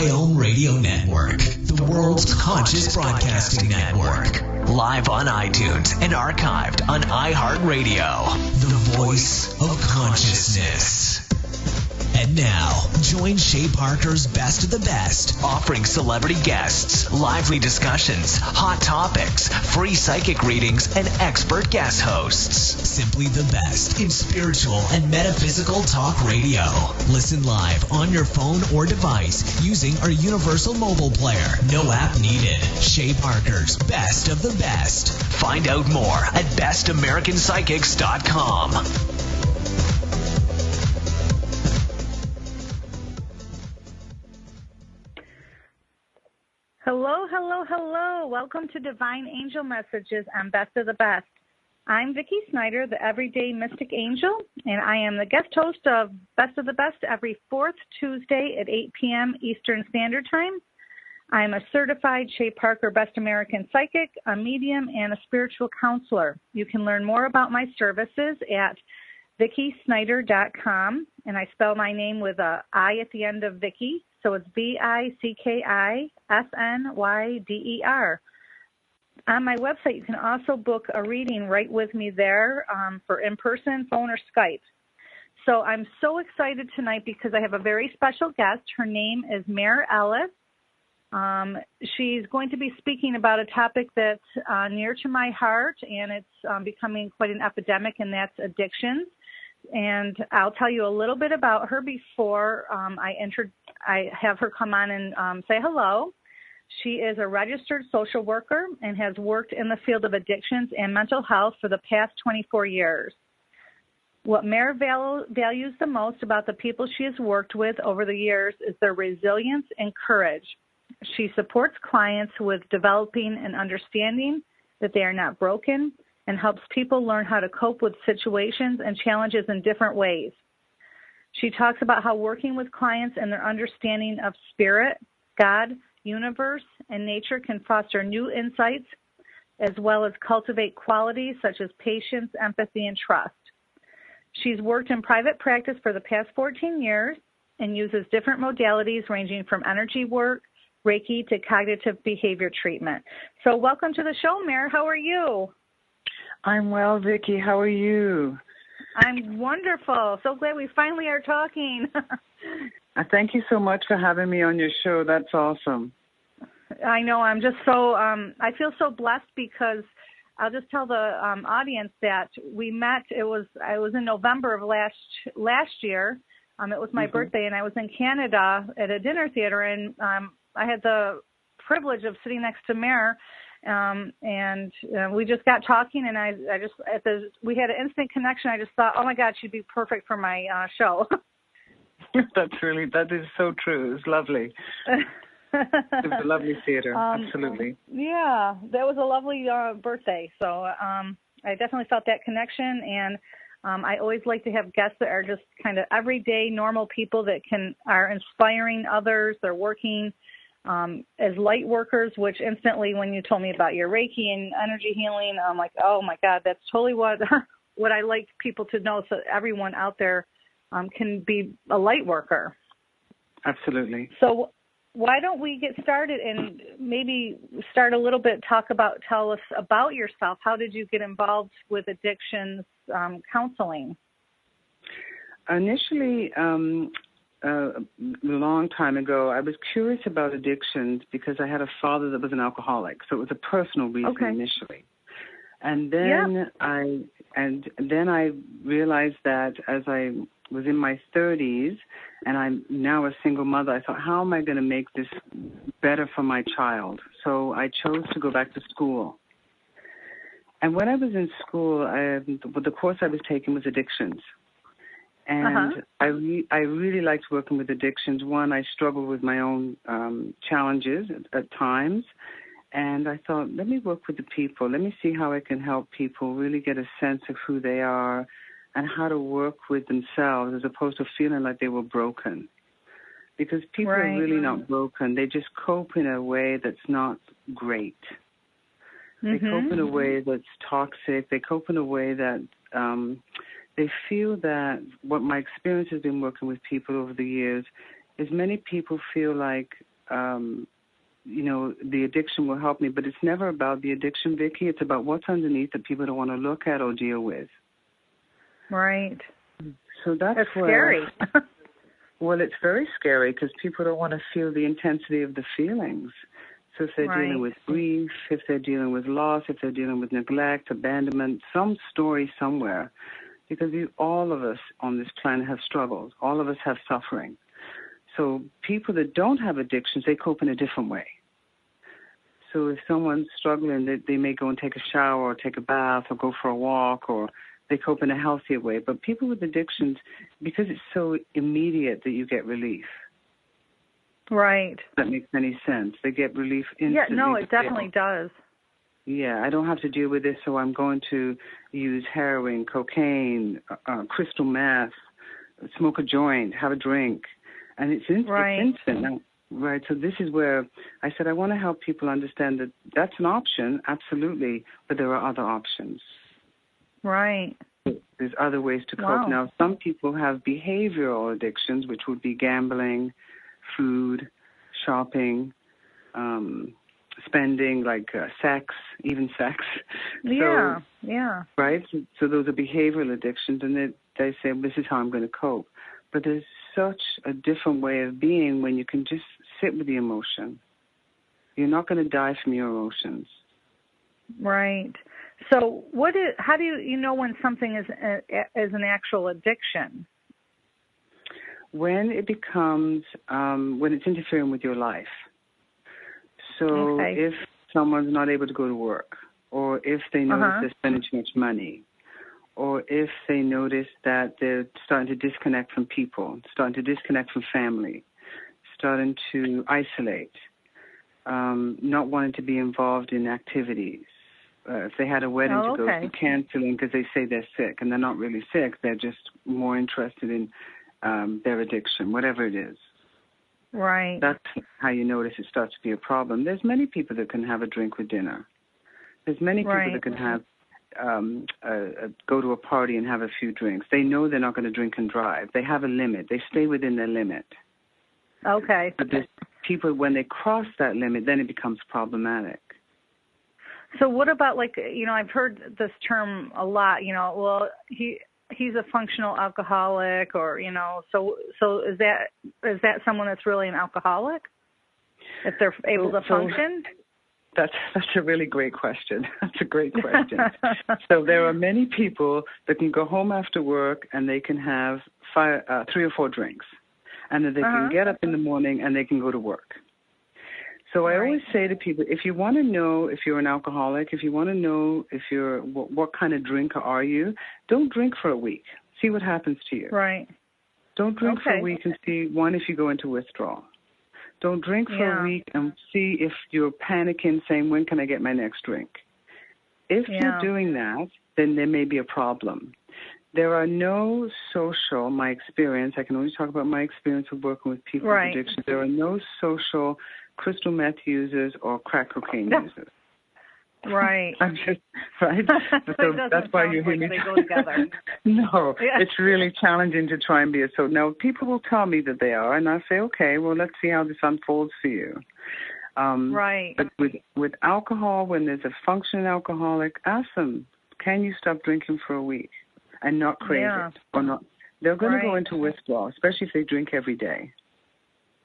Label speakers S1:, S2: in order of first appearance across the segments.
S1: Biome Radio Network, the world's conscious broadcasting network. Live on iTunes and archived on iHeartRadio, the voice of consciousness. And now, join Shay Parker's Best of the Best, offering celebrity guests, lively discussions, hot topics, free psychic readings, and expert guest hosts. Simply the best in spiritual and metaphysical talk radio. Listen live on your phone or device using our universal mobile player. No app needed. Shay Parker's Best of the Best. Find out more at bestamericanpsychics.com.
S2: Hello, hello, hello. Welcome to Divine Angel Messages on Best of the Best. I'm Vicki Snyder, the Everyday Mystic Angel, and I am the guest host of Best of the Best every fourth Tuesday at 8 p.m. Eastern Standard Time. I'm a certified Shay Parker Best American Psychic, a medium, and a spiritual counselor. You can learn more about my services at VickiSnyder.com, and I spell my name with a I at the end of Vicki. So it's VICKISNYDER. On my website, you can also book a reading right with me there for in-person, phone, or Skype. So I'm so excited tonight because I have a very special guest. Her name is Mair Ellis. She's going to be speaking about a topic that's near to my heart, and it's becoming quite an epidemic, and that's addictions. And I'll tell you a little bit about her before I have her come on and say hello. She is a registered social worker and has worked in the field of addictions and mental health for the past 24 years. What Mair values the most about the people she has worked with over the years is their resilience and courage. She supports clients with developing an understanding that they are not broken, and helps people learn how to cope with situations and challenges in different ways. She talks about how working with clients and their understanding of spirit, God, universe, and nature can foster new insights, as well as cultivate qualities such as patience, empathy, and trust. She's worked in private practice for the past 14 years and uses different modalities ranging from energy work, Reiki, to cognitive behavior treatment. So welcome to the show, Mair. How are you?
S3: I'm well, Vicki. How are you?
S2: I'm wonderful. So glad we finally are talking.
S3: Thank you so much for having me on your show. That's awesome.
S2: I know. I'm just so, I feel so blessed because I'll just tell the audience that we met, I was in November of last year. It was my birthday, and I was in Canada at a dinner theater, and I had the privilege of sitting next to Mair. And we just got talking, and I just we had an instant connection. I just thought, oh my God, she'd be perfect for my show.
S3: That is so true. It's lovely. It was a lovely theater, absolutely.
S2: Yeah, that was a lovely birthday. So I definitely felt that connection, and I always like to have guests that are just kind of everyday, normal people that are inspiring others. They're working as light workers, which instantly when you told me about your Reiki and energy healing, I'm like, oh my God, that's totally what I like people to know, so everyone out there can be a light worker.
S3: Absolutely.
S2: So why don't we get started and maybe start a little bit, tell us about yourself. How did you get involved with addictions counseling?
S3: Initially, a long time ago, I was curious about addictions because I had a father that was an alcoholic, so it was a personal reason initially. And then I realized that as I was in my 30s and I'm now a single mother, I thought, how am I going to make this better for my child? So I chose to go back to school. And when I was in school, the course I was taking was addictions. And I really liked working with addictions. One, I struggled with my own challenges at times. And I thought, let me work with the people. Let me see how I can help people really get a sense of who they are and how to work with themselves as opposed to feeling like they were broken. Because people are really not broken. They just cope in a way that's not great. They cope in a way that's toxic. They cope in a way that they feel that what my experience has been working with people over the years is many people feel like the addiction will help me, but it's never about the addiction, Vicki. It's about what's underneath that people don't want to look at or deal with.
S2: Right.
S3: So that's
S2: scary.
S3: Well, it's very scary because people don't want to feel the intensity of the feelings. So if they're dealing with grief, if they're dealing with loss, if they're dealing with neglect, abandonment, some story somewhere, because all of us on this planet have struggles. All of us have suffering. So people that don't have addictions, they cope in a different way. So if someone's struggling, they may go and take a shower or take a bath or go for a walk, or they cope in a healthier way. But people with addictions, because it's so immediate that you get relief.
S2: Right.
S3: If that makes any sense. They get relief instantly.
S2: Yeah, no, it definitely does.
S3: Yeah, I don't have to deal with this, so I'm going to use heroin, cocaine, crystal meth, smoke a joint, have a drink. And it's instant now. Right, so this is where I said I want to help people understand that that's an option, absolutely, but there are other options.
S2: Right.
S3: There's other ways to cope. Now, some people have behavioral addictions, which would be gambling, food, shopping, spending, like sex, even sex.
S2: Yeah,
S3: Right? So those are behavioral addictions, and they say, this is how I'm going to cope. But there's such a different way of being when you can just sit with the emotion. You're not going to die from your emotions.
S2: Right. So how do you know when something is an actual addiction?
S3: When it becomes, when it's interfering with your life. So if someone's not able to go to work, or if they notice they're spending too much money, or if they notice that they're starting to disconnect from people, starting to disconnect from family, starting to isolate, not wanting to be involved in activities. If they had a wedding to go to, canceling because they say they're sick, and they're not really sick. They're just more interested in their addiction, whatever it is.
S2: Right.
S3: That's how you notice it starts to be a problem. There's many people that can have a drink with dinner. There's many people that can have go to a party and have a few drinks. They know they're not going to drink and drive. They have a limit. They stay within their limit.
S2: Okay.
S3: But there's people, when they cross that limit, then it becomes problematic.
S2: So what about, I've heard this term a lot, he's a functional alcoholic, or, so is that someone that's really an alcoholic if they're able to function?
S3: That's a really great question. That's a great question. So there are many people that can go home after work and they can have 3 or 4 drinks, and then they can get up in the morning and they can go to work. So I always say to people, if you want to know if you're an alcoholic, if you want to know if you're what kind of drinker are you, don't drink for a week. See what happens to you.
S2: Right.
S3: Don't drink for a week and see, if you go into withdrawal. Don't drink for a week and see if you're panicking, saying, when can I get my next drink? If you're doing that, then there may be a problem. There are no social, my experience, I can only talk about my experience of working with people with addiction. There are no social crystal meth users or crack cocaine users.
S2: Right.
S3: I'm just, right? So that's why you hear me.
S2: They go together.
S3: No, it's really challenging to try and be so. Now, people will tell me that they are, and I say, okay, well, let's see how this unfolds for you. But with alcohol, when there's a functioning alcoholic, ask them, can you stop drinking for a week and not crave it? Or not? They're going to go into withdrawal, especially if they drink every day.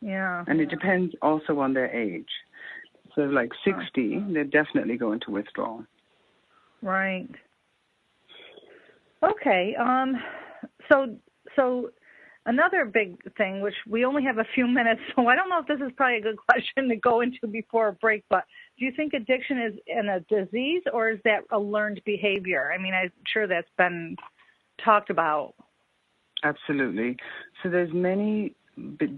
S2: Yeah.
S3: And it depends also on their age. So like 60, they're definitely going to withdrawal.
S2: Right. Okay. So another big thing, which we only have a few minutes, so I don't know if this is probably a good question to go into before a break, but do you think addiction is a disease, or is that a learned behavior? I mean, I'm sure that's been talked about. Absolutely.
S3: So there's many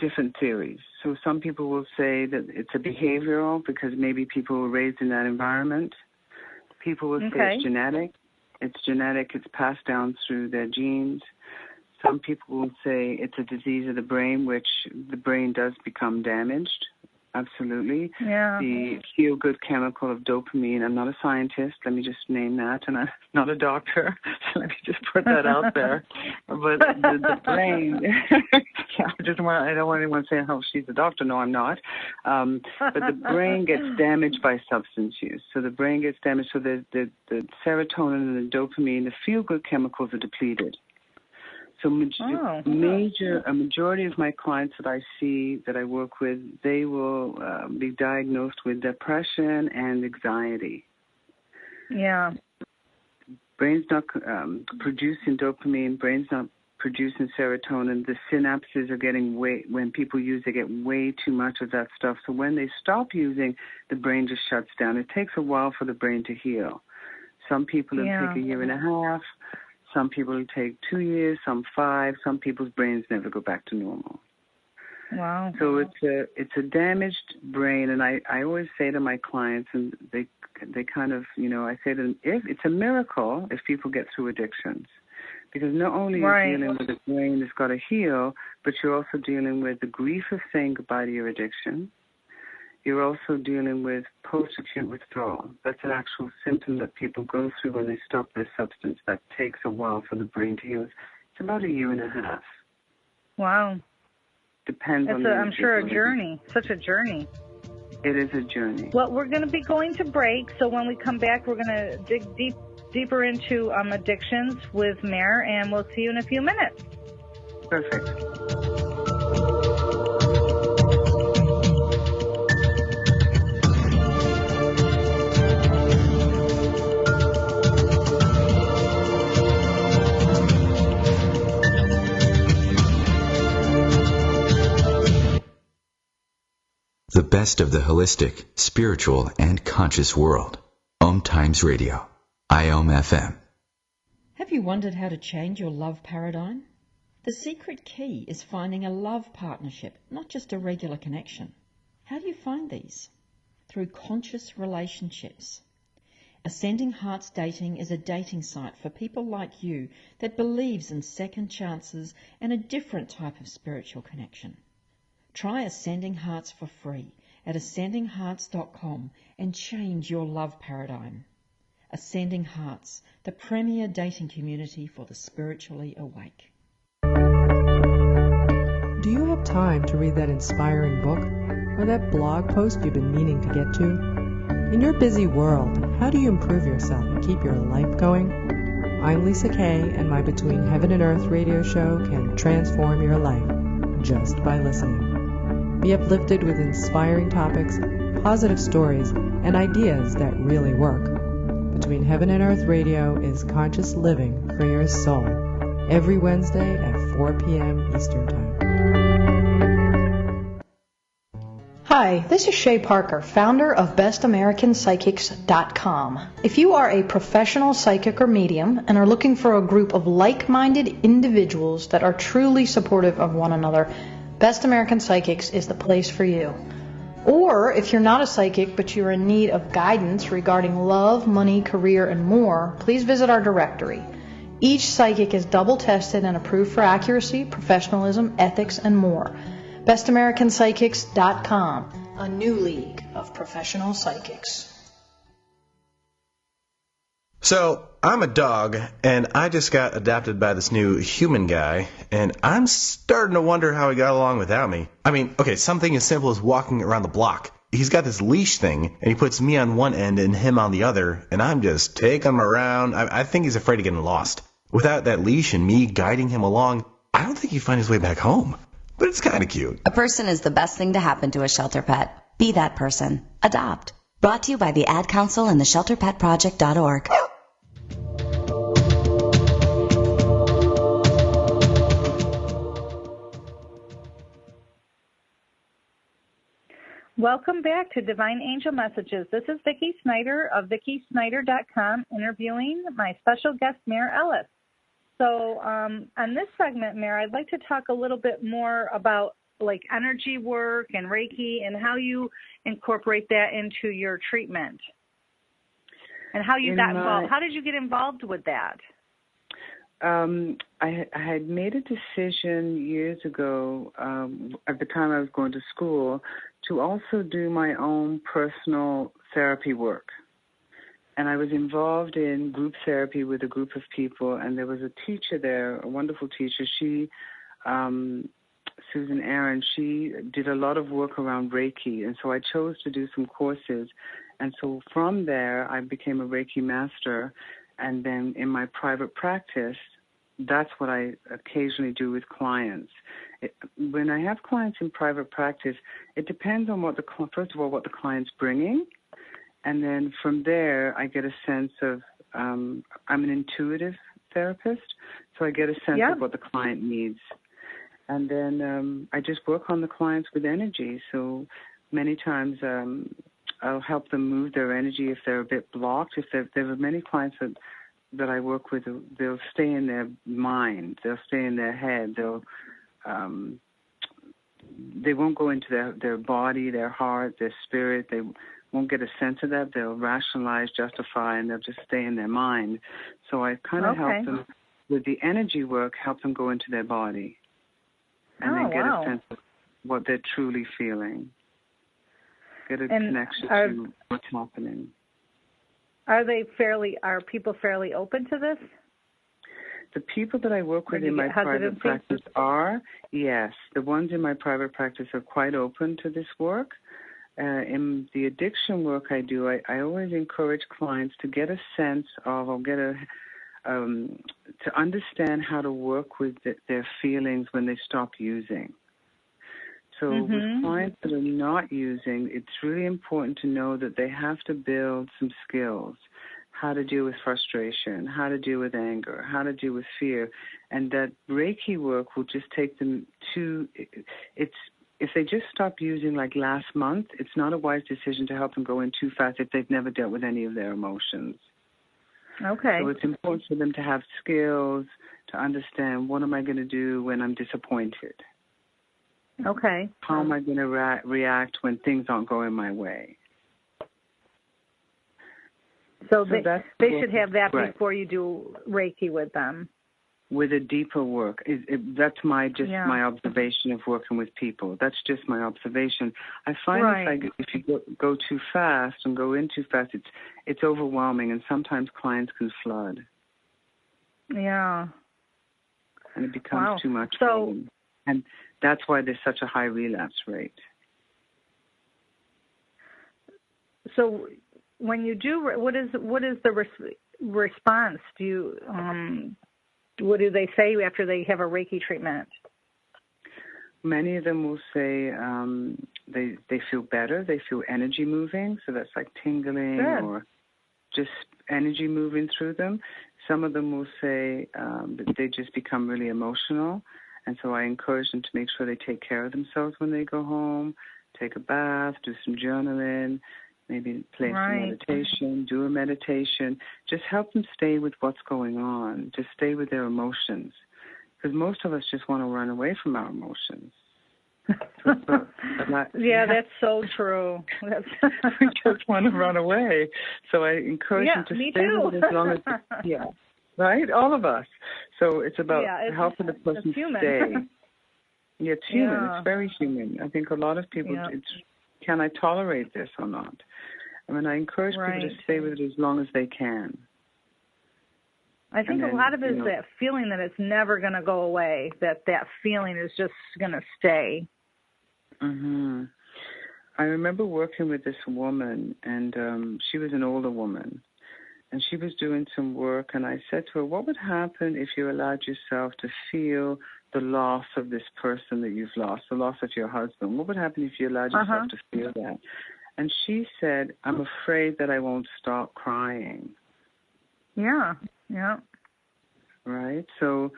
S3: different theories. So some people will say that it's a behavioral because maybe people were raised in that environment. People will say it's genetic. It's genetic. It's passed down through their genes. Some people will say it's a disease of the brain, which the brain does become damaged. Absolutely.
S2: Yeah.
S3: The feel-good chemical of dopamine. I'm not a scientist. Let me just name that. And I'm not a doctor. So let me just put that out there. But the brain, I don't want anyone saying, "Oh, she's a doctor." No, I'm not. But the brain gets damaged by substance use. So the brain gets damaged. So the serotonin and the dopamine, the feel-good chemicals are depleted. So a majority of my clients that I see, that I work with, they will be diagnosed with depression and anxiety.
S2: Yeah.
S3: Brain's not producing dopamine, brain's not producing serotonin. The synapses are getting when people use, they get way too much of that stuff. So when they stop using, the brain just shuts down. It takes a while for the brain to heal. Some people it'll take a year and a half. Some people it'll take 2 years, some 5. Some people's brains never go back to normal.
S2: Wow.
S3: So it's a damaged brain, and I always say to my clients, and they kind of, I say to them, if it's a miracle if people get through addictions, because not only are you dealing with a brain that's got to heal, but you're also dealing with the grief of saying goodbye to your addiction. You're also dealing with post-acute withdrawal. That's an actual symptom that people go through when they stop their substance. That takes a while for the brain to heal. It's about a year and a half.
S2: Wow.
S3: Depends on
S2: I'm sure a journey. Such a journey.
S3: It is a journey.
S2: Well, we're going to be going to break, so when we come back, we're going to dig deeper into addictions with Mair, and we'll see you in a few minutes.
S3: Perfect.
S4: The best of the holistic, spiritual, and conscious world. OMTimes Radio. IOM FM.
S5: Have you wondered how to change your love paradigm? The secret key is finding a love partnership, not just a regular connection. How do you find these? Through conscious relationships. Ascending Hearts Dating is a dating site for people like you that believes in second chances and a different type of spiritual connection. Try Ascending Hearts for free at ascendinghearts.com and change your love paradigm. Ascending Hearts, the premier dating community for the spiritually awake.
S6: Do you have time to read that inspiring book or that blog post you've been meaning to get to? In your busy world, how do you improve yourself and keep your life going? I'm Lisa Kay, and my Between Heaven and Earth radio show can transform your life just by listening. Be uplifted with inspiring topics, positive stories, and ideas that really work. Between Heaven and Earth Radio is conscious living for your soul. Every Wednesday at 4 p.m. Eastern Time.
S7: Hi, this is Shay Parker, founder of BestAmericanPsychics.com. If you are a professional psychic or medium and are looking for a group of like-minded individuals that are truly supportive of one another, Best American Psychics is the place for you. Or if you're not a psychic but you're in need of guidance regarding love, money, career, and more, please visit our directory. Each psychic is double tested and approved for accuracy, professionalism, ethics, and more. BestAmericanPsychics.com, a new league of professional psychics.
S8: So, I'm a dog, and I just got adopted by this new human guy, and I'm starting to wonder how he got along without me. I mean, okay, something as simple as walking around the block. He's got this leash thing, and he puts me on one end and him on the other, and I'm just taking him around. I think he's afraid of getting lost. Without that leash and me guiding him along, I don't think he'd find his way back home. But it's kind of cute.
S9: A person is the best thing to happen to a shelter pet. Be that person. Adopt. Brought to you by the Ad Council and the ShelterPetProject.org.
S2: Welcome back to Divine Angel Messages. This is Vicki Snyder of VickiSnyder.com interviewing my special guest, Mair Ellis. So on this segment, Mair, I'd like to talk a little bit more about like energy work and Reiki and how you incorporate that into your treatment and how you got involved. How did you get involved with that?
S3: I had made a decision years ago, at the time I was going to school, to also do my own personal therapy work. And I was involved in group therapy with a group of people, and there was a teacher there, a wonderful teacher. She Susan Aaron, she did a lot of work around Reiki, and so I chose to do some courses. And so from there, I became a Reiki master, and then in my private practice, that's what I occasionally do with clients. When I have clients in private practice, it depends on first of all, what the client's bringing, and then from there, I get a sense of, I'm an intuitive therapist, so I get a sense of what the client needs. And then I just work on the clients with energy. So many times I'll help them move their energy if they're a bit blocked. If there are many clients that I work with, they'll stay in their mind, they'll stay in their head, they won't go into their body, their heart, their spirit. They won't get a sense of that. They'll rationalize, justify, and they'll just stay in their mind. So I kind of help them with the energy work, help them go into their body and then get a sense of what they're truly feeling. Get a connection to what's happening. Are people fairly open to this? The people that I work with in my private practice are, yes. The ones in my private practice are quite open to this work. In the addiction work I do, I always encourage clients to get a sense of, or to understand how to work with their feelings when they stop using. So with clients that are not using, it's really important to know that they have to build some skills, how to deal with frustration, how to deal with anger, how to deal with fear, and that Reiki work will just take them to, if they just stop using like last month, it's not a wise decision to help them go in too fast if they've never dealt with any of their emotions. Okay. So it's important for them to have skills, to understand what am I going to do when I'm disappointed. Okay. How am I going to react when things aren't going my way? So they should have that before you do Reiki with them. With a deeper work. That's my observation of working with people. That's just my observation. I find if you go too fast and go in too fast, it's overwhelming, and sometimes clients can flood. Yeah. And it becomes too much for them. And that's why there's such a high relapse rate. So when you do, what is the response? Do you, what do they say after they have a Reiki treatment? Many of them will say they feel better. They feel energy moving, so that's like tingling or just energy moving through them. Some of them will say that they just become really emotional. And so I encourage them to make sure they take care of themselves when they go home, take a bath, do some journaling, maybe play some meditation, do a meditation. Just help them stay with what's going on, just stay with their emotions. Because most of us just want to run away from our emotions. That's so true. We just want to run away. So I encourage them to stay with it as long as, right? All of us. So it's about helping the person stay. Yeah, it's human. It's very human. I think a lot of people, can I tolerate this or not? I mean, I encourage people to stay with it as long as they can. I think a lot of it is that feeling that it's never going to go away, that feeling is just going to stay. Mm-hmm. I remember working with this woman, and she was an older woman. And she was doing some work, and I said to her, what would happen if you allowed yourself to feel the loss of this person that you've lost, the loss of your husband? What would happen if you allowed yourself to feel that? And she said, I'm afraid that I won't stop crying. Yeah. Right? So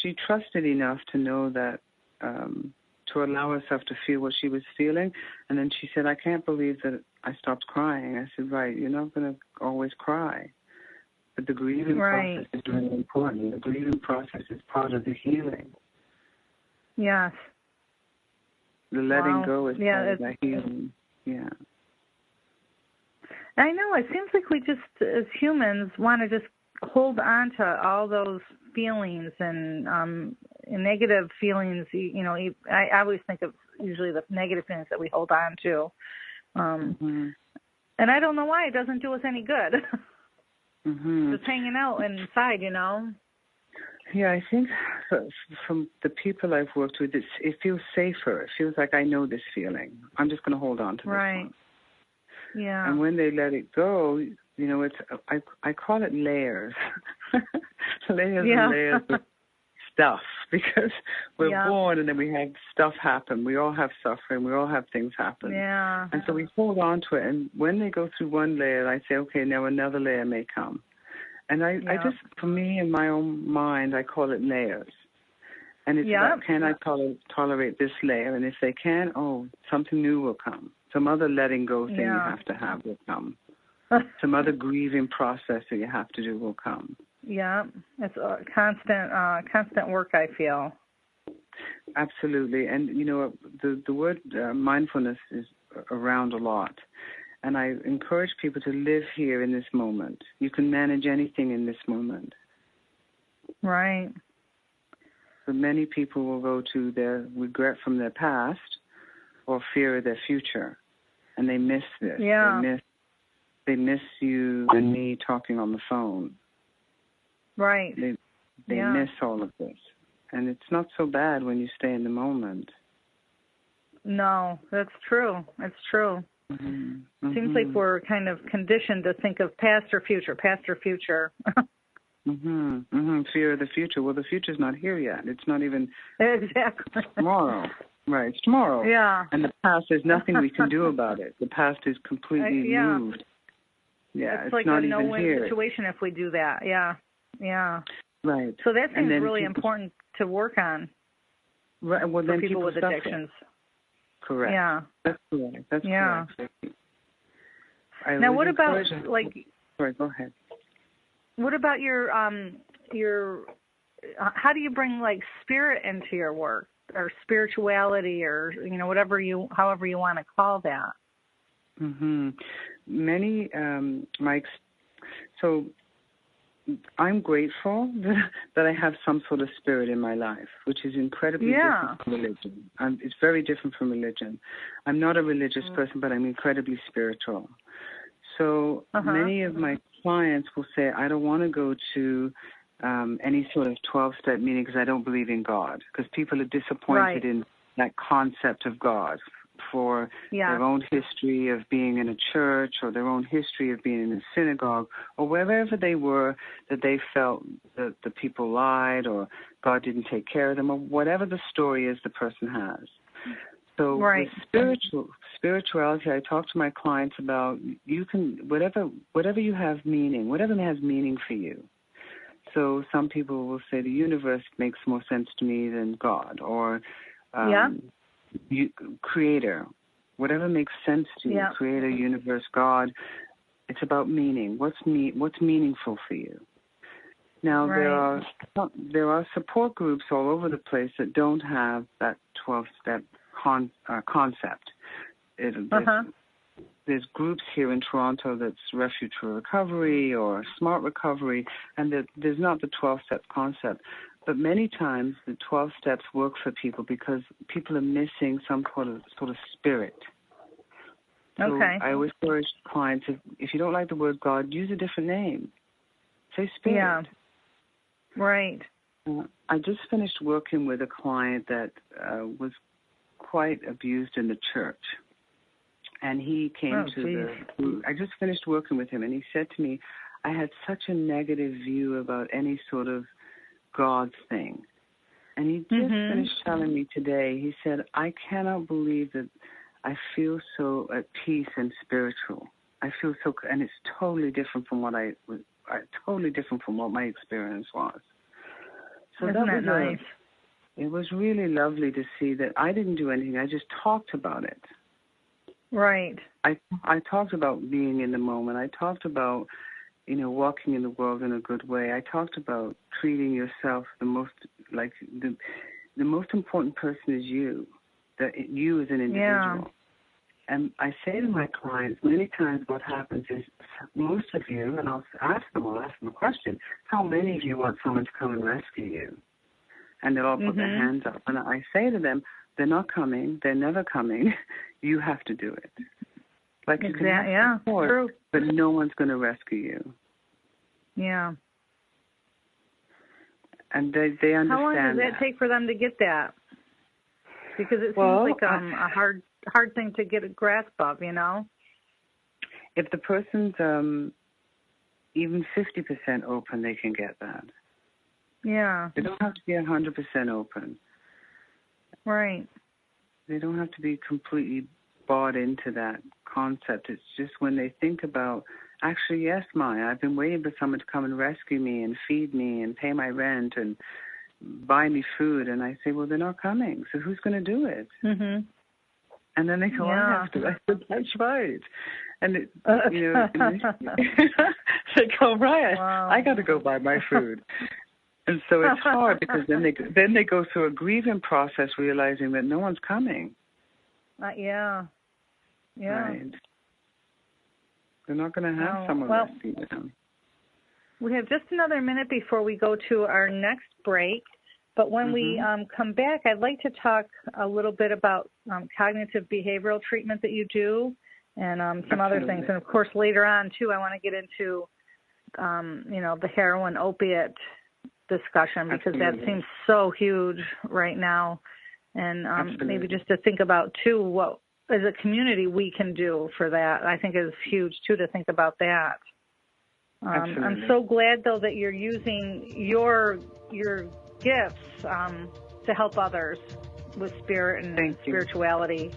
S3: she trusted enough to know that, to allow herself to feel what she was feeling. And then she said, I can't believe that I stopped crying. I said, right, you're not going to always cry. But the grieving process is really important. The grieving process is part of the healing. Yes. The letting go is part of the healing. Yeah. I know. It seems like we just, as humans, want to just hold on to all those feelings and negative feelings. I always think of usually the negative feelings that we hold on to. And I don't know why. It doesn't do us any good. Just hanging out inside, Yeah, I think from the people I've worked with, it feels safer. It feels like I know this feeling. I'm just going to hold on to this one.
S2: Yeah.
S3: And when they let it go, it's I call it layers, layers and layers of stuff, because we're born and then we have stuff happen. We all have suffering. We all have things happen.
S2: Yeah.
S3: And so we hold on to it. And when they go through one layer, I say, okay, now another layer may come. And I just, for me, in my own mind, I call it layers. And it's about, can I tolerate this layer? And if they can, something new will come. Some other letting go thing you have to have will come. Some other grieving process that you have to do will come.
S2: Yeah, it's a constant work, I feel.
S3: Absolutely. And, the word mindfulness is around a lot. And I encourage people to live here in this moment. You can manage anything in this moment.
S2: Right.
S3: So many people will go to their regret from their past or fear of their future, and they miss this.
S2: Yeah.
S3: They miss you and me talking on the phone.
S2: Right.
S3: They miss all of this. And it's not so bad when you stay in the moment.
S2: No, that's true. It's true.
S3: Mm-hmm.
S2: Seems like we're kind of conditioned to think of past or future.
S3: Fear of the future. Well, the future's not here yet. It's not even
S2: exactly
S3: tomorrow. Right, it's tomorrow.
S2: Yeah.
S3: And the past, there's nothing we can do about it. The past is completely moved. Yeah,
S2: it's like
S3: not
S2: a
S3: even
S2: no-win
S3: here.
S2: situation if we do that. Yeah.
S3: Right.
S2: So that seems really important to work on.
S3: Right. Well, then
S2: people with addictions.
S3: Correct.
S2: Yeah.
S3: That's correct. That's correct.
S2: Now, what about
S3: Sorry, go ahead.
S2: What about your how do you bring spirit into your work, or spirituality, or however you want to call that?
S3: Many so I'm grateful that I have some sort of spirit in my life, which is incredibly different from religion. It's very different from religion. I'm not a religious person, but I'm incredibly spiritual. So many of my clients will say, I don't want to go to any sort of 12-step meeting because I don't believe in God, because people are disappointed in that concept of God for their own history of being in a church, or their own history of being in a synagogue, or wherever they were that they felt that the people lied or God didn't take care of them, or whatever the story is the person has. So with spirituality, I talk to my clients about, you can, whatever you have meaning, whatever has meaning for you. So some people will say the universe makes more sense to me than God, or creator, whatever makes sense to you, creator, universe, God. It's about meaning. What's meaningful for you? Now there are support groups all over the place that don't have that 12-step concept. There's groups here in Toronto that's Refuge for Recovery or Smart Recovery, and there's not the 12-step concept. But many times the 12 steps work for people because people are missing some sort of spirit. So I always encourage clients, if you don't like the word God, use a different name. Say spirit.
S2: Yeah. Right.
S3: I just finished working with a client that was quite abused in the church. And he came I just finished working with him, and he said to me, I had such a negative view about any sort of God thing. And he just finished telling me today, he said, I cannot believe that I feel so at peace and spiritual. I feel so, and it's totally different from what my experience was. So
S2: Isn't that nice?
S3: It was really lovely to see that I didn't do anything. I just talked about it.
S2: Right.
S3: I talked about being in the moment. I talked about, walking in the world in a good way. I talked about treating yourself the most important person is you. That you as an individual.
S2: Yeah.
S3: And I say to my clients, many times what happens is most of you, and I'll ask them a question, how many of you want someone to come and rescue you? And they'll all put their hands up. And I say to them, they're not coming, they're never coming. You have to do it. Like you can have support, but no one's going to rescue you.
S2: Yeah.
S3: And they understand.
S2: How long does that take for them to get that? Because it seems like a hard thing to get a grasp of, you know?
S3: If the person's even 50% open, they can get that.
S2: Yeah.
S3: They don't have to be 100% open.
S2: Right.
S3: They don't have to be completely bought into that concept. It's just when they think about, actually, yes, Maya, I've been waiting for someone to come and rescue me and feed me and pay my rent and buy me food. And I say, well, they're not coming. So who's going to do it?
S2: Mm-hmm.
S3: And then they go, I have to. I said, that's right. And, they go, right, wow. I got to go buy my food. And so it's hard because then they go through a grieving process realizing that no one's coming.
S2: Yeah.
S3: Right. They're not going to have someone rescue them.
S2: We have just another minute before we go to our next break. But when we come back, I'd like to talk a little bit about cognitive behavioral treatment that you do and some other things. And, of course, later on, too, I want to get into, the heroin opiate discussion because that seems so huge right now. And maybe just to think about, too, what as a community we can do for that. I think is huge, too, to think about that. I'm so glad, though, that you're using your gifts to help others with spirit and spirituality.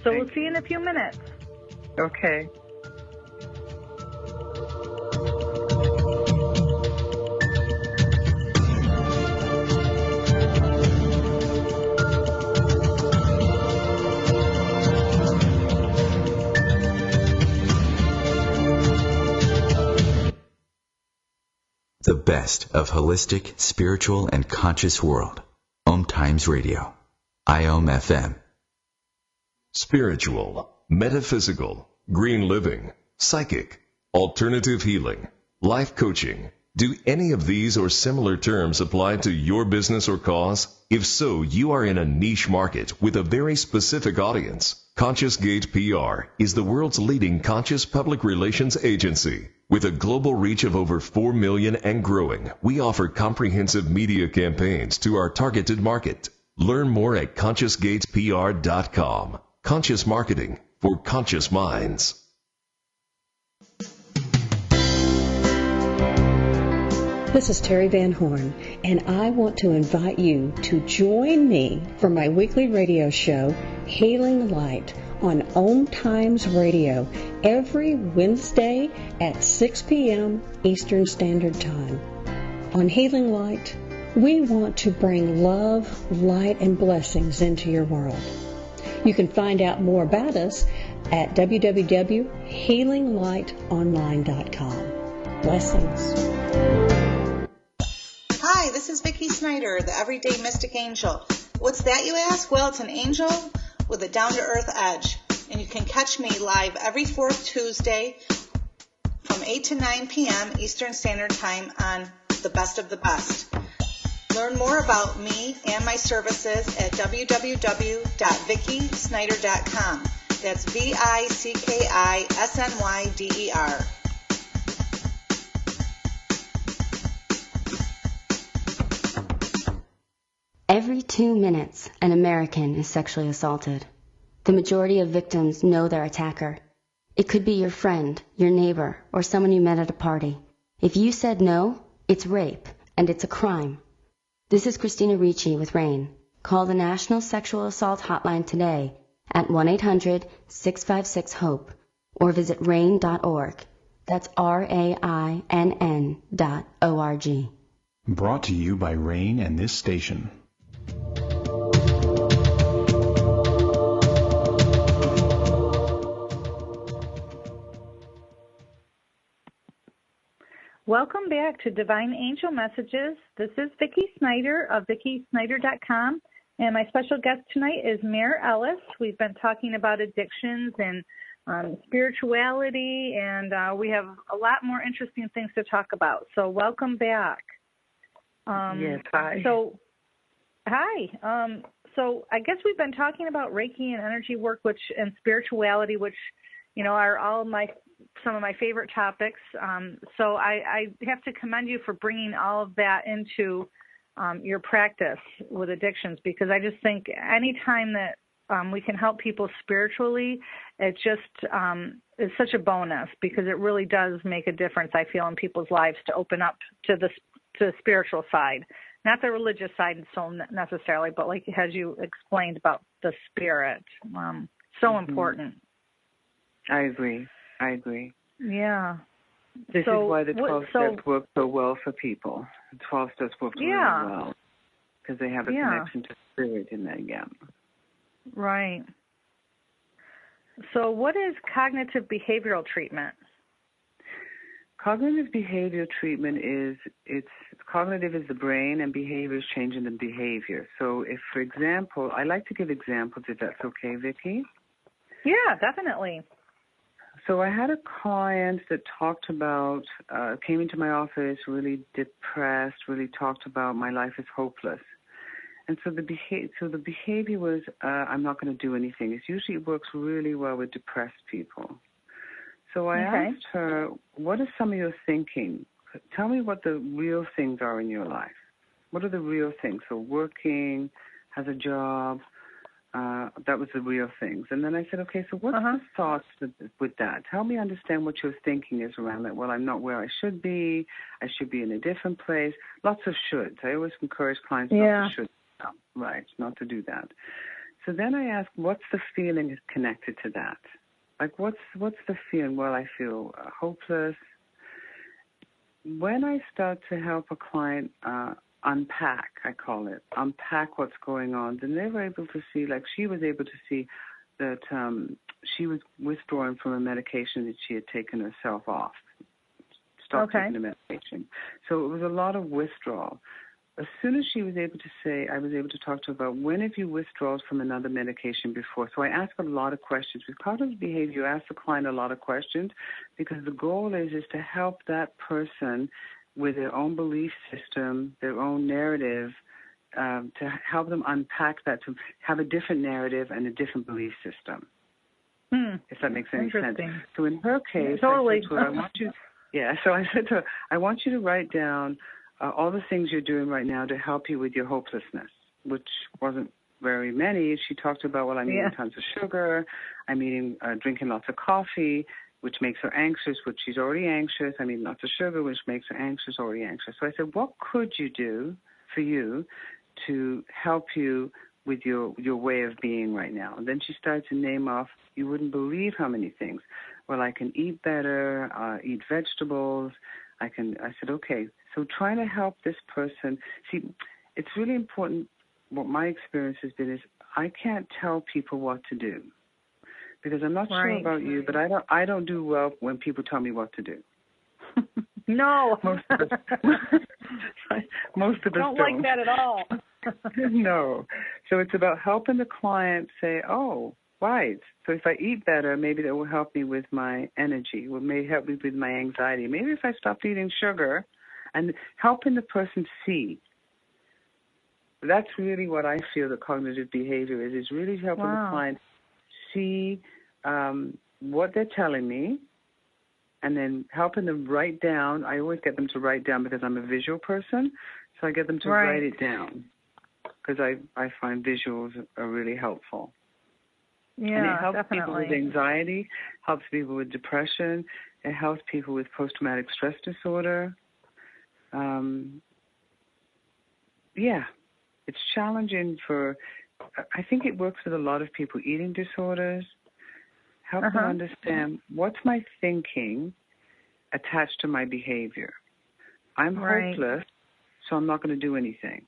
S2: So we'll see you in a few minutes.
S3: Okay.
S4: The best of holistic, spiritual, and conscious world. OMTimes Radio. IOM FM.
S10: Spiritual, metaphysical, green living, psychic, alternative healing, life coaching. Do any of these or similar terms apply to your business or cause? If so, you are in a niche market with a very specific audience. Conscious Gate PR is the world's leading conscious public relations agency. With a global reach of over 4 million and growing, we offer comprehensive media campaigns to our targeted market. Learn more at ConsciousGatesPR.com. Conscious marketing for conscious minds.
S11: This is Terry Van Horn, and I want to invite you to join me for my weekly radio show, Healing Light, on OMTimes Radio every Wednesday at 6 p.m. Eastern Standard Time. On Healing Light, we want to bring love, light, and blessings into your world. You can find out more about us at www.healinglightonline.com. Blessings.
S12: Hi, this is Vicki Snyder, the Everyday Mystic Angel. What's that, you ask? Well, it's an angel with a down-to-earth edge. And you can catch me live every fourth Tuesday from 8 to 9 p.m. Eastern Standard Time on The Best of the Best. Learn more about me and my services at www.vickysnyder.com. That's VICKISNYDER.
S13: Every 2 minutes, an American is sexually assaulted. The majority of victims know their attacker. It could be your friend, your neighbor, or someone you met at a party. If you said no, it's rape, and it's a crime. This is Christina Ricci with RAIN. Call the National Sexual Assault Hotline today at 1-800-656-HOPE or visit RAIN.org. That's RAINN.org.
S14: Brought to you by RAIN and this station.
S2: Welcome back to Divine Angel Messages. This is Vicki Snyder of VickiSnyder.com, and my special guest tonight is Mair Ellis. We've been talking about addictions and spirituality, and we have a lot more interesting things to talk about. So welcome back.
S3: Yes, hi.
S2: Hi. So I guess we've been talking about Reiki and energy work, and spirituality, which, are all my some of my favorite topics. So I have to commend you for bringing all of that into your practice with addictions, because I just think any time that we can help people spiritually, it just is such a bonus, because it really does make a difference, I feel, in people's lives to open up to the spiritual side. Not the religious side so necessarily, but like as you explained about the spirit. So important.
S3: I agree.
S2: Yeah.
S3: This is why the 12 steps work so well for people. The 12 steps work really well, because they have a connection to spirit in that gap.
S2: Right. So what is cognitive behavioral treatment?
S3: Cognitive behavioral treatment cognitive is the brain, and behavior is changing the behavior. So if, for example, I like to give examples if that's okay, Vicki.
S2: Yeah, definitely.
S3: So I had a client that talked about, came into my office really depressed, really talked about my life is hopeless. And so the behavior was, I'm not going to do anything. It usually works really well with depressed people. So I asked her, what is some of your thinking? Tell me what the real things are in your life. What are the real things? So working, has a job, that was the real things. And then I said, okay, so what's the thoughts with that? Help me understand what your thinking is around that. Well, I'm not where I should be. I should be in a different place. Lots of shoulds. I always encourage clients not to should. Right, not to do that. So then I asked, what's the feeling connected to that? Like, what's the feeling? Well, I feel hopeless. When I start to help a client unpack, I call it, unpack what's going on, then they were able to see, like she was able to see that she was withdrawing from a medication that she had taken herself off, stopped taking the medication. So it was a lot of withdrawal. As soon as she was able to say, I was able to talk to her about when have you withdrawn from another medication before. So I asked a lot of questions. With cognitive behavior, you ask the client a lot of questions, because the goal is to help that person with their own belief system, their own narrative, to help them unpack that, to have a different narrative and a different belief system, if that makes any sense. So in her case, I said to her, so I said to her, I want you to write down all the things you're doing right now to help you with your hopelessness, which wasn't very many. She talked about, well, I'm eating tons of sugar, I'm drinking lots of coffee, which makes her anxious, which she's already anxious. I'm eating lots of sugar, which makes her anxious, already anxious. So I said, what could you do for you to help you with your way of being right now? And then she started to name off, you wouldn't believe how many things. Well, I can eat better, eat vegetables. I said, okay, so trying to help this person. See, it's really important. What my experience has been is I can't tell people what to do, because I'm not sure about you, but I don't do well when people tell me what to do.
S2: No.
S3: Most of us
S2: don't like that at all.
S3: No. So it's about helping the client say, oh, right. So if I eat better, maybe that will help me with my energy, or may help me with my anxiety. Maybe if I stopped eating sugar, and helping the person see. That's really what I feel the cognitive behavior is really helping the client see what they're telling me, and then helping them write down. I always get them to write down, because I'm a visual person, so I get them to write it down, because I find visuals are really helpful.
S2: Yeah,
S3: and it helps
S2: definitely.
S3: people with anxiety, helps people with depression, it helps people with post-traumatic stress disorder. It's challenging I think it works with a lot of people, eating disorders, help them understand what's my thinking attached to my behavior. I'm hopeless, so I'm not going to do anything.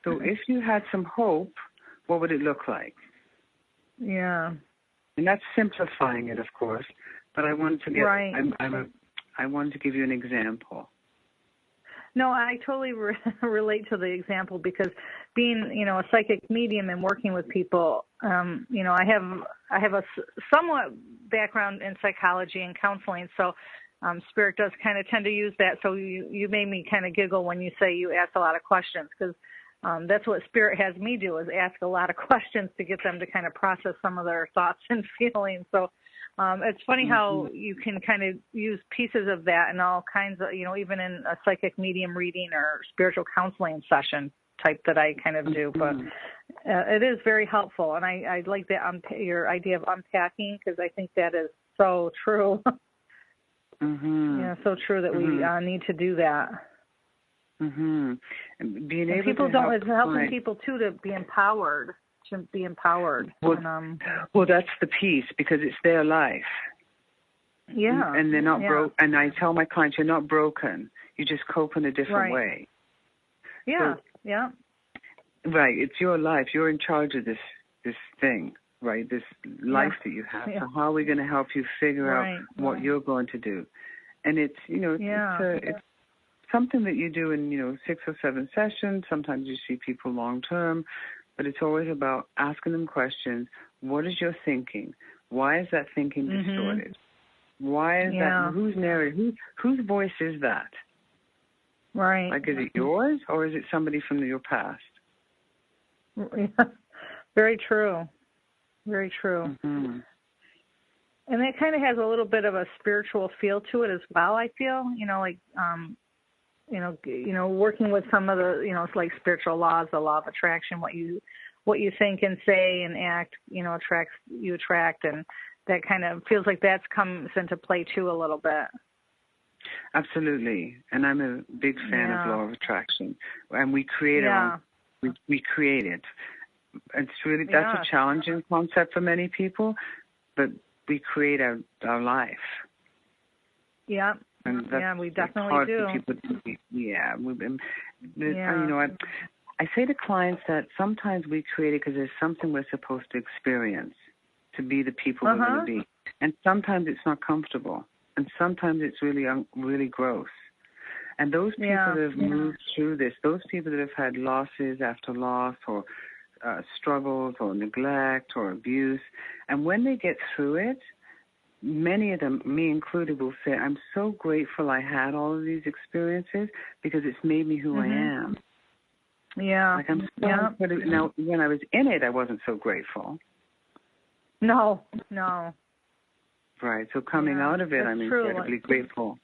S3: So if you had some hope, what would it look like?
S2: Yeah.
S3: And that's simplifying it, of course, but I wanted to I wanted to give you an example.
S2: No, I totally relate to the example, because being, a psychic medium and working with people, I have a somewhat background in psychology and counseling, so Spirit does kind of tend to use that. So you made me kind of giggle when you say you ask a lot of questions, because that's what Spirit has me do, is ask a lot of questions to get them to kind of process some of their thoughts and feelings. So It's funny how you can kind of use pieces of that in all kinds of, even in a psychic medium reading or spiritual counseling session type that I kind of do. But it is very helpful, and I like your idea of unpacking, because I think that is so true. Yeah, so true that we need to do that.
S3: And being able
S2: people
S3: to
S2: don't. It's helping people too to be empowered.
S3: Well, that's the piece, because it's their life.
S2: Yeah.
S3: And they're not broke. And I tell my clients, you're not broken. You just cope in a different way.
S2: Yeah.
S3: Right. It's your life. You're in charge of this thing, right? This life that you have. So how are we going to help you figure out what you're going to do? And it's, it's something that you do in, 6 or 7 sessions. Sometimes you see people long term, but it's always about asking them questions. What is your thinking? Why is that thinking distorted? Why is that? Whose narrative? Whose voice is that?
S2: Right.
S3: Like, is it yours, or is it somebody from your past?
S2: Very true. Very true. And that kind of has a little bit of a spiritual feel to it as well, I feel. Working with some of the, it's like spiritual laws, the law of attraction, what you think and say and act, you attract, and that kind of feels like that comes into play too a little bit.
S3: Absolutely. And I'm a big fan of law of attraction. And we create we create it. It's really, that's a challenging concept for many people, but we create our life.
S2: Yeah.
S3: And that's,
S2: we definitely do.
S3: I say to clients that sometimes we create it because there's something we're supposed to experience to be the people we're going to be. And sometimes it's not comfortable. And sometimes it's really gross. And those people that have moved through this, those people that have had losses after loss, or struggles or neglect or abuse, and when they get through it, many of them, me included, will say, I'm so grateful I had all of these experiences because it's made me who I am.
S2: Yeah.
S3: Like, I'm so now, when I was in it, I wasn't so grateful.
S2: No.
S3: Right. So coming out of it, I'm incredibly grateful.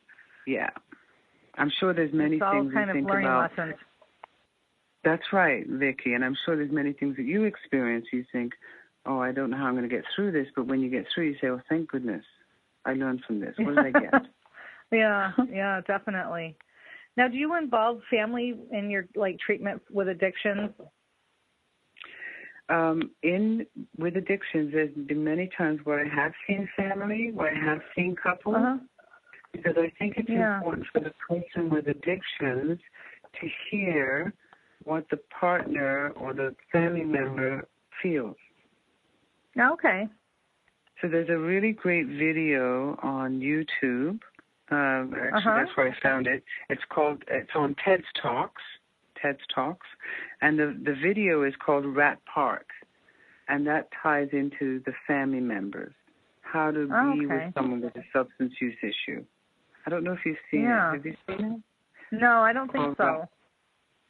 S3: Yeah. I'm sure there's many things you think about.
S2: Lessons.
S3: That's right, Vicki. And I'm sure there's many things that you experience. You think, oh, I don't know how I'm going to get through this. But when you get through, you say, oh, thank goodness. I learned from this. What did I get?
S2: Yeah, definitely. Now, do you involve family in your treatment with addictions?
S3: With addictions, there's been many times where I have seen family, where I have seen couples, because I think it's important for the person with addictions to hear what the partner or the family member feels.
S2: Okay.
S3: So there's a really great video on YouTube. Actually, that's where I found it. It's on TED Talks, and the video is called Rat Park, and that ties into the family members, how to be with someone with a substance use issue. I don't know if you've seen it. Have you seen it?
S2: No, I don't think so.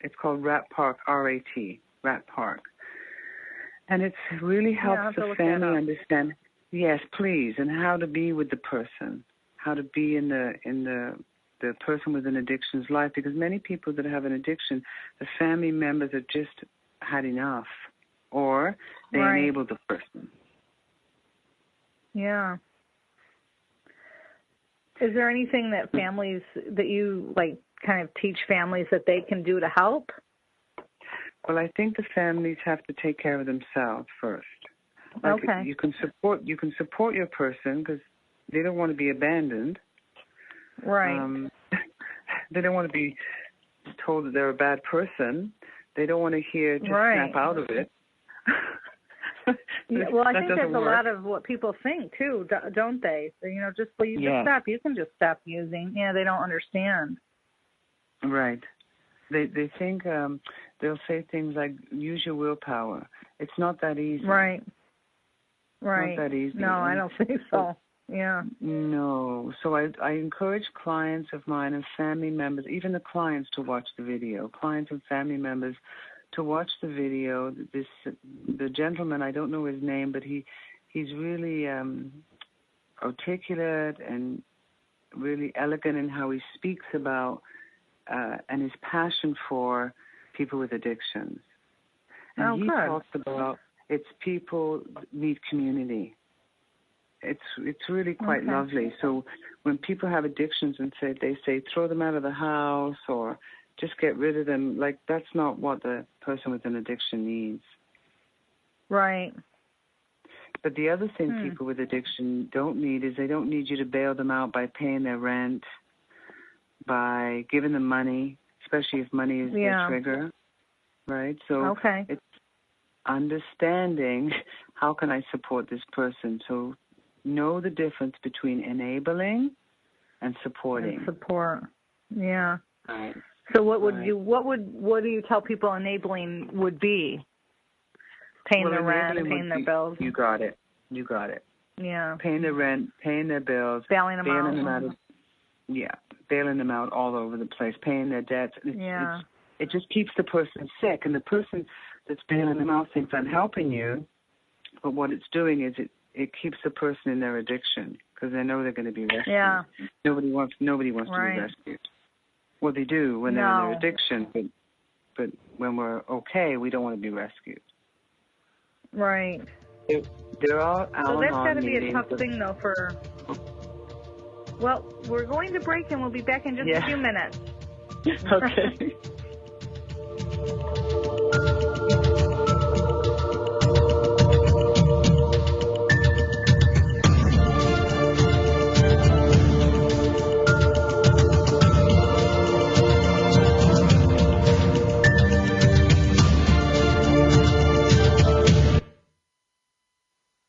S3: It's called Rat Park, R-A-T, Rat Park. And it really helps the family understand, yes, please, and how to be with the person, how to be in the person with an addiction's life, because many people that have an addiction, the family members have just had enough, or they enable the person.
S2: Yeah. Is there anything that families, that you kind of teach families that they can do to help?
S3: Well, I think the families have to take care of themselves first. You can support your person because they don't want to be abandoned.
S2: Right.
S3: They don't want to be told that they're a bad person. They don't want to hear just snap out of it.
S2: Well, I think that's a lot of what people think too, don't they? Just please stop. You can just stop using. Yeah, they don't understand.
S3: Right. They think they'll say things like, use your willpower. It's not that easy.
S2: Right.
S3: Not that easy.
S2: No, I don't think so. Yeah.
S3: No. So I encourage clients of mine and family members, even the clients, to watch the video. Clients and family members to watch the video. The gentleman, I don't know his name, but he's really articulate and really elegant in how he speaks about and his passion for people with addictions. And he talks about it's people need community. It's really quite lovely. So when people have addictions and they say throw them out of the house or just get rid of them, like that's not what the person with an addiction needs.
S2: Right.
S3: But the other thing people with addiction don't need is they don't need you to bail them out by paying their rent, by giving them money, especially if money is their trigger, right? So it's understanding how can I support this person. So know the difference between enabling and supporting.
S2: And support, yeah.
S3: Right.
S2: So what do you tell people enabling would be? Paying their rent, paying their bills.
S3: You got it.
S2: Yeah.
S3: Paying their rent, paying their bills,
S2: bailing them out.
S3: Bailing them out all over the place, paying their debts. It just keeps the person sick, and the person that's bailing them out thinks I'm helping you, but what it's doing is it keeps the person in their addiction because they know they're going to be rescued.
S2: Yeah.
S3: Nobody wants to be rescued. Well, they do when they're in their addiction, but when we're okay, we don't want to be rescued.
S2: Right.
S3: There are Al-Anon
S2: so that's got to be a
S3: meetings
S2: tough thing, though, for... Well, we're going to break, and we'll be back in just a few minutes.
S3: Okay.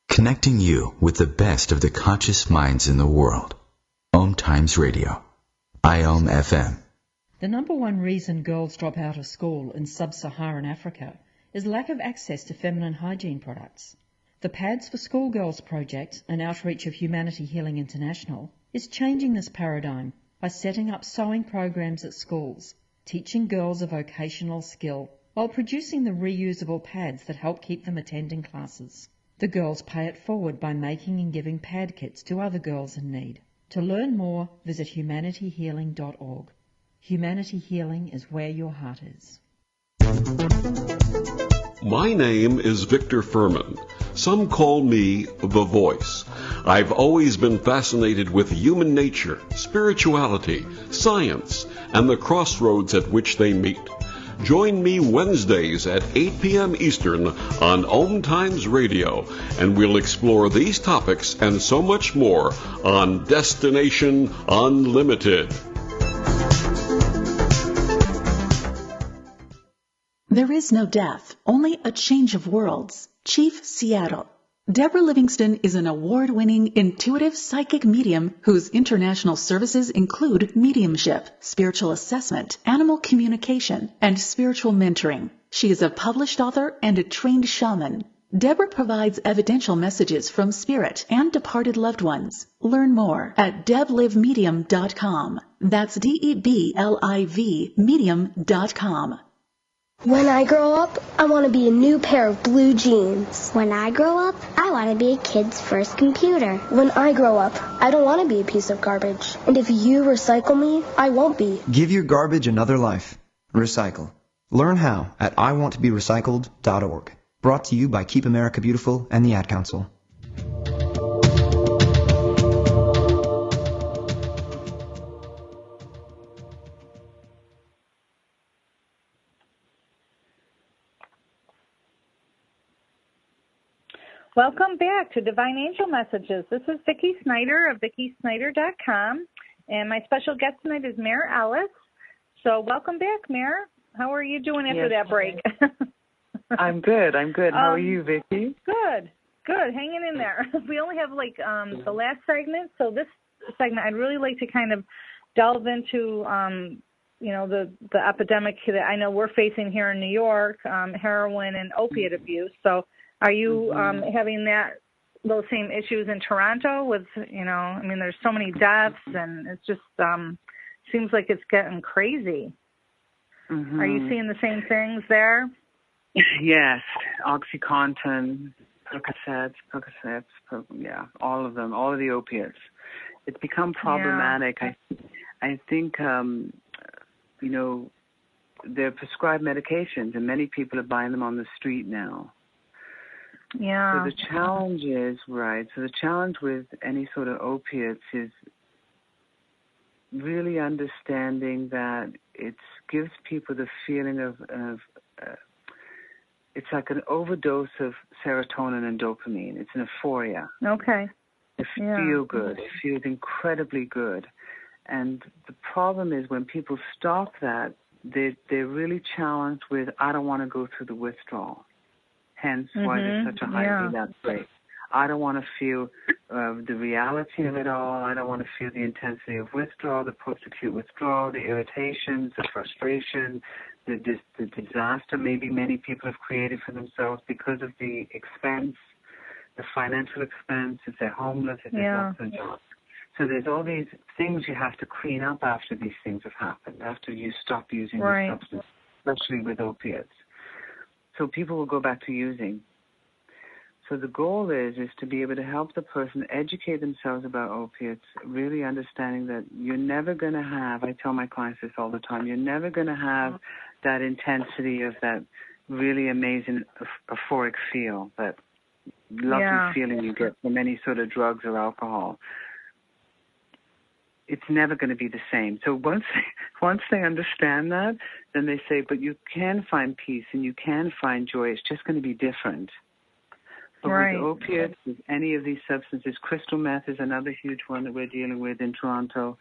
S4: Connecting you with the best of the conscious minds in the world. OMTimes Radio. IOM FM.
S5: The number one reason girls drop out of school in sub-Saharan Africa is lack of access to feminine hygiene products. The Pads for Schoolgirls project, an outreach of Humanity Healing International, is changing this paradigm by setting up sewing programs at schools, teaching girls a vocational skill, while producing the reusable pads that help keep them attending classes. The girls pay it forward by making and giving pad kits to other girls in need. To learn more, visit humanityhealing.org. Humanity Healing is where your heart is.
S15: My name is Victor Furman. Some call me the Voice. I've always been fascinated with human nature, spirituality, science, and the crossroads at which they meet. Join me Wednesdays at 8 p.m. Eastern on OMTimes Radio, and we'll explore these topics and so much more on Destination Unlimited.
S16: There is no death, only a change of worlds. Chief Seattle. Deborah Livingston is an award-winning intuitive psychic medium whose international services include mediumship, spiritual assessment, animal communication, and spiritual mentoring. She is a published author and a trained shaman. Deborah provides evidential messages from spirit and departed loved ones. Learn more at deblivemedium.com. That's DEBLIV medium.com.
S17: When I grow up, I want to be a new pair of blue jeans. When I grow up, I want to be a kid's first computer. When I grow up, I don't want to be a piece of garbage. And if you recycle me, I won't be.
S18: Give your garbage another life. Recycle. Learn how at iwanttoberecycled.org. Brought to you by Keep America Beautiful and the Ad Council.
S2: Welcome back to Divine Angel Messages. This is Vicki Snyder of VickiSnyder.com, and my special guest tonight is Mair Ellis. So welcome back, Mair. How are you doing after that break?
S3: I'm good. How are you, Vicki?
S2: Good. Hanging in there. We only have the last segment, so this segment I'd really like to kind of delve into the epidemic that I know we're facing here in New York, heroin and opiate abuse. So are you having those same issues in Toronto with, there's so many deaths and it just seems like it's getting crazy. Mm-hmm. Are you seeing the same things there?
S3: Yes. OxyContin, Percocets, yeah, all of them, all of the opiates. It's become problematic.
S2: Yeah.
S3: I think, they're prescribed medications, and many people are buying them on the street now.
S2: Yeah.
S3: So the challenge is, so the challenge with any sort of opiates is really understanding that it gives people the feeling of it's like an overdose of serotonin and dopamine. It's an euphoria.
S2: Okay.
S3: It feels good. It feels incredibly good. And the problem is when people stop that, they're really challenged with, I don't want to go through the withdrawal. Hence why there's such a high relapse rate. I don't want to feel the reality of it all. I don't want to feel the intensity of withdrawal, the post-acute withdrawal, the irritations, the frustration, the disaster maybe many people have created for themselves because of the expense, the financial expense, if they're homeless, if they've lost their job. So there's all these things you have to clean up after these things have happened, after you stop using the substance, especially with opiates. So people will go back to using. So the goal is to be able to help the person educate themselves about opiates, really understanding that you're never going to have, I tell my clients this all the time, you're never going to have that intensity of that really amazing euphoric feel, that lovely feeling you get from any sort of drugs or alcohol. It's never going to be the same. So once they understand that, then they say, but you can find peace and you can find joy. It's just going to be different. But with opiates, with any of these substances, crystal meth is another huge one that we're dealing with in Toronto.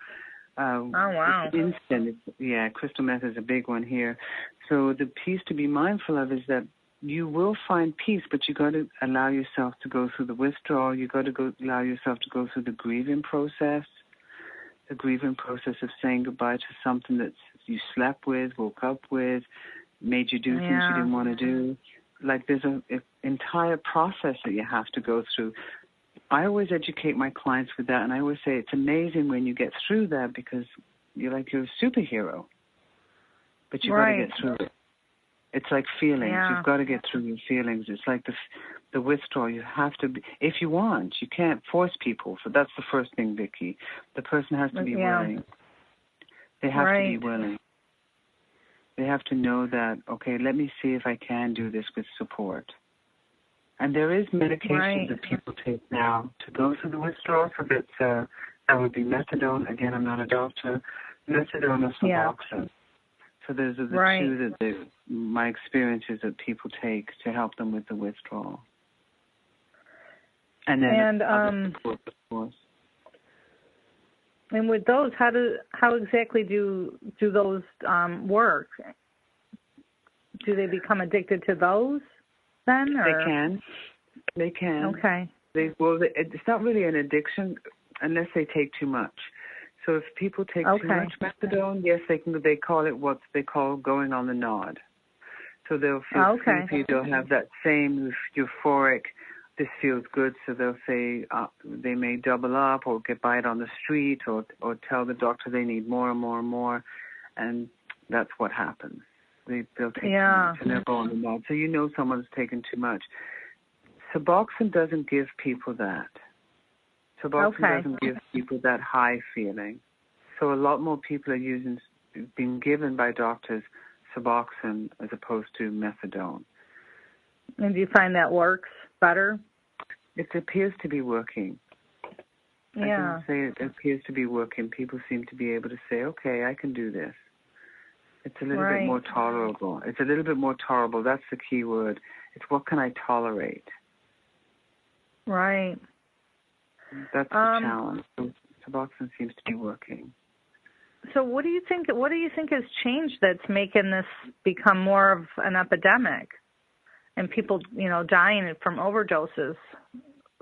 S2: Wow.
S3: It's instant. Crystal meth is a big one here. So the piece to be mindful of is that you will find peace, but you got to allow yourself to go through the withdrawal. You got to allow yourself to go through the grieving process. The grieving process of saying goodbye to something that you slept with, woke up with, made you do things you didn't want to do. Like there's an entire process that you have to go through. I always educate my clients with that, and I always say it's amazing when you get through that because you're a superhero. But you've got to get through it. It's like feelings. You've got to get through your feelings. It's like the withdrawal. You have to be, if you want. You can't force people. So that's the first thing, Vicki. The person has to be willing. They have to be willing. They have to know that, okay, let me see if I can do this with support. And there is medication that people take now to go through the withdrawal. So that would be methadone. Again, I'm not a doctor. Methadone or Suboxone. So those are the two that my experience is that people take to help them with the withdrawal. And then other support, of course.
S2: And with those, how exactly do those work? Do they become addicted to those then? Or?
S3: They can.
S2: Okay.
S3: It's not really an addiction unless they take too much. So if people take too much methadone, yes, they call it what they call going on the nod. So they'll feel sleepy. They'll have that same euphoric, this feels good. So they'll say they may double up or get by it on the street or tell the doctor they need more and more and more. And that's what happens. They'll take too much and they'll go on the nod. So you know someone's taken too much. Suboxone doesn't give people that. Suboxone doesn't give people that high feeling. So a lot more people are being given by doctors Suboxone as opposed to methadone.
S2: And do you find that works better?
S3: It appears to be working.
S2: Yeah.
S3: I can say it appears to be working. People seem to be able to say, okay, I can do this. It's a little bit more tolerable. It's a little bit more tolerable. That's the key word. It's what can I tolerate?
S2: Right.
S3: That's the challenge. So Suboxone seems to be working.
S2: So what do you think has changed that's making this become more of an epidemic and people, dying from overdoses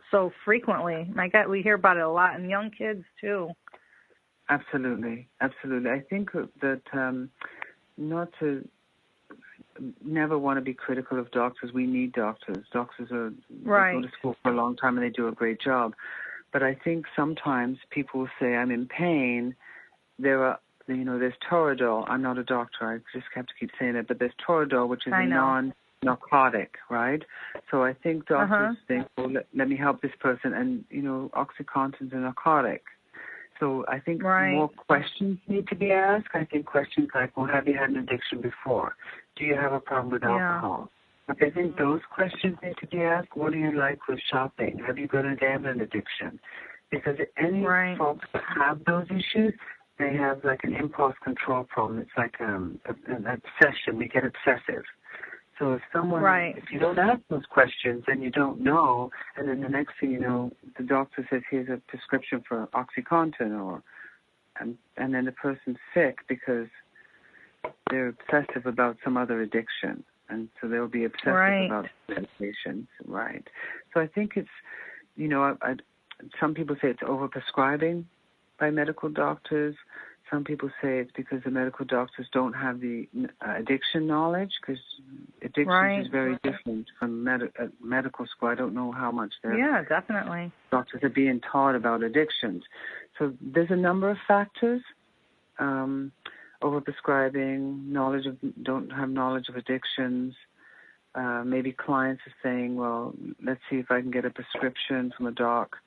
S2: so frequently? My God, we hear about it a lot in young kids too.
S3: Absolutely. I think that not to never want to be critical of doctors. We need doctors. Doctors they go to school for a long time and they do a great job. But I think sometimes people will say, I'm in pain. There's Toradol. I'm not a doctor. I just have to keep saying it. But there's Toradol, which is a narcotic, right? So I think doctors think, well, let me help this person, and OxyContin's a narcotic. So I think more questions need to be asked. I think questions like, well, have you had an addiction before? Do you have a problem with alcohol? Like, I think those questions need to be asked. What do you like with shopping? Have you got a gambling addiction? Because any folks that have those issues, they have like an impulse control problem. It's like an obsession. We get obsessive. So if someone, if you don't ask those questions, then you don't know, and then the next thing you know, the doctor says, here's a prescription for OxyContin, and then the person's sick because they're obsessive about some other addiction, and so they'll be obsessive about medications, So I think it's, some people say it's overprescribing by medical doctors. Some people say it's because the medical doctors don't have the addiction knowledge, because addiction is very different from medical school. I don't know how much
S2: definitely
S3: doctors are being taught about addictions. So there's a number of factors: overprescribing, don't have knowledge of addictions. Maybe clients are saying, well, let's see if I can get a prescription from a doc.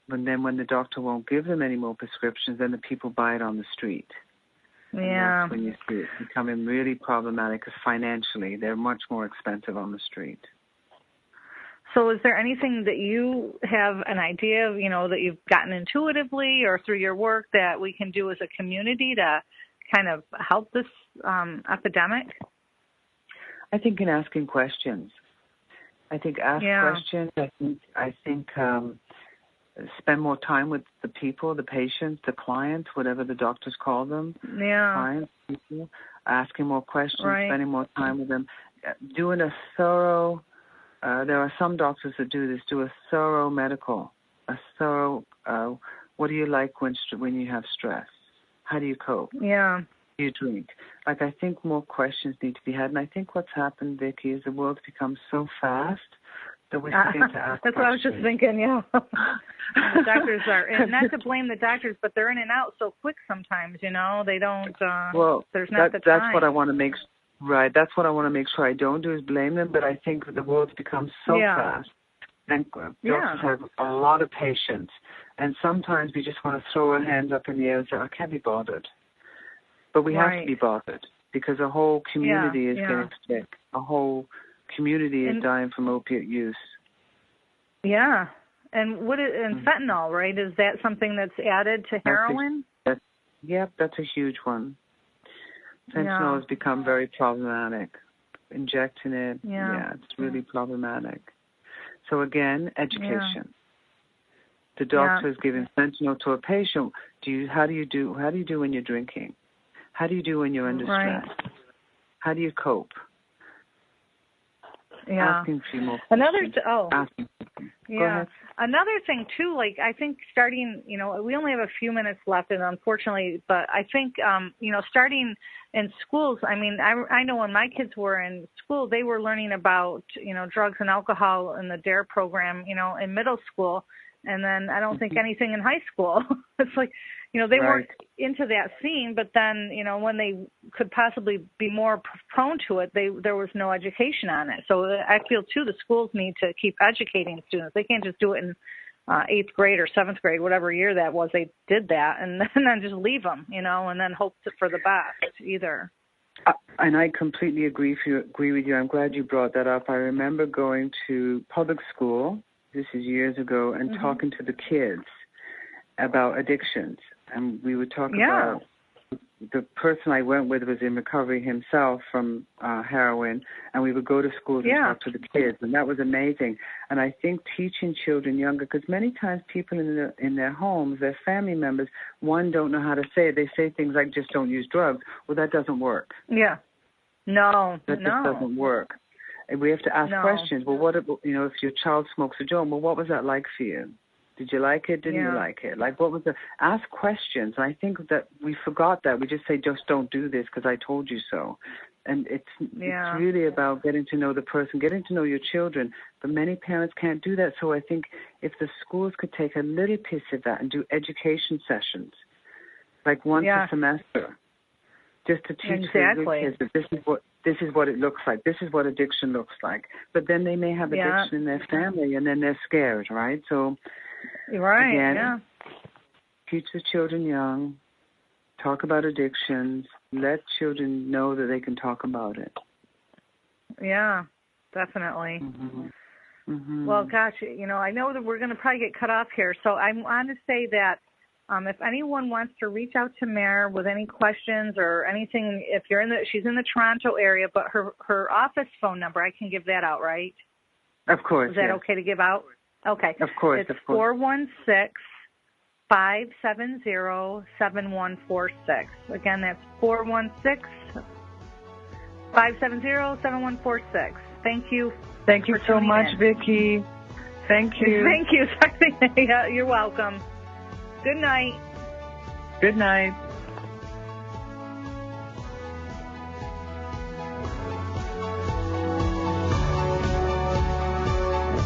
S3: But then when the doctor won't give them any more prescriptions, then the people buy it on the street. And that's when you see it becoming really problematic, because financially they're much more expensive on the street.
S2: So is there anything that you have an idea of, that you've gotten intuitively or through your work that we can do as a community to kind of help this epidemic?
S3: I think in asking questions. Questions. I think spend more time with the people, the patients, the clients, whatever the doctors call them. Clients, people, asking more questions, spending more time with them, doing a thorough. There are some doctors that do this. Do a thorough medical, what do you like when you have stress? How do you cope? Do you drink? I think more questions need to be had. And I think what's happened, Vicki, is the world's become so fast that we're starting to ask
S2: That's
S3: questions.
S2: what I was just thinking, The doctors are, and not to blame the doctors, but they're in and out so quick sometimes, they don't, there's not the time.
S3: That's what I want to make, that's what I want to make sure I don't do, is blame them, but I think the world's become so fast. And doctors have a lot of patience. And sometimes we just want to throw our hands up in the air and say, I can't be bothered. But we have to be bothered, because a whole community is getting sick. A whole community is dying from opiate use. Yeah.
S2: And fentanyl, right? Is that something that's added to heroin?
S3: That's a huge one. Fentanyl has become very problematic. Injecting it, it's really problematic. So again, education. The doctor is giving fentanyl to a patient. How do you do when you're drinking? How do you do when you're under stress? How do you cope? Asking for more questions.
S2: Go ahead. Another thing too, I think starting, we only have a few minutes left, and unfortunately, but I think, starting in schools. I mean, I know when my kids were in school, they were learning about, drugs and alcohol in the DARE program, in middle school, and then I don't think anything in high school. It's they weren't into that scene, but then, when they could possibly be more prone to it, there was no education on it. So I feel, too, the schools need to keep educating students. They can't just do it in 8th grade or 7th grade, whatever year that was, they did that, and then just leave them, and then hope for the best either.
S3: And I completely agree with you. I'm glad you brought that up. I remember going to public school, this is years ago, and talking to the kids about addictions. And we would talk about, the person I went with was in recovery himself from heroin, and we would go to schools and talk to the kids, and that was amazing. And I think teaching children younger, because many times people in their homes, their family members, don't know how to say it. They say things like, just don't use drugs. Well, that doesn't work.
S2: Yeah. No.
S3: That just doesn't work. And we have to ask questions. Well, what if your child smokes a joint? Well, what was that like for you? Did you like it? Didn't you like it? What was the... Ask questions. And I think that we forgot that. We just say, just don't do this because I told you so. And it's really about getting to know the person, getting to know your children. But many parents can't do that. So I think if the schools could take a little piece of that and do education sessions, once a semester, just to teach the kids that this is what this is what it looks like. This is what addiction looks like. But then they may have addiction in their family, and then they're scared, right? So, again, teach the children young, talk about addictions, let children know that they can talk about it.
S2: Yeah, definitely. Well, gosh, I know that we're going to probably get cut off here, so I want to say that if anyone wants to reach out to Mair with any questions or anything, if she's in the Toronto area, but her office phone number, I can give that out, right?
S3: Of course.
S2: Is that okay to give out? Okay.
S3: Of course.
S2: It's 416-570-7146. Again, that's 416-570-7146. Thank you.
S3: Thank you so much, Vicki. Thank you.
S2: Thank you. Yeah, you're welcome. Good night.
S3: Good night.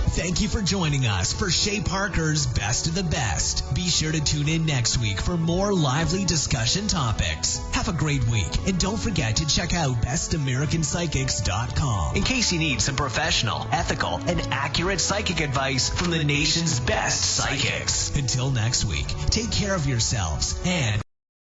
S1: Thank you for joining us for Shay Parker's Best of the Best. Be sure to tune in next week for more lively discussion topics. Have a great week, and don't forget to check out bestamericanpsychics.com in case you need some professional, ethical, and accurate psychic advice from the nation's best psychics. Until next week, take care of yourselves and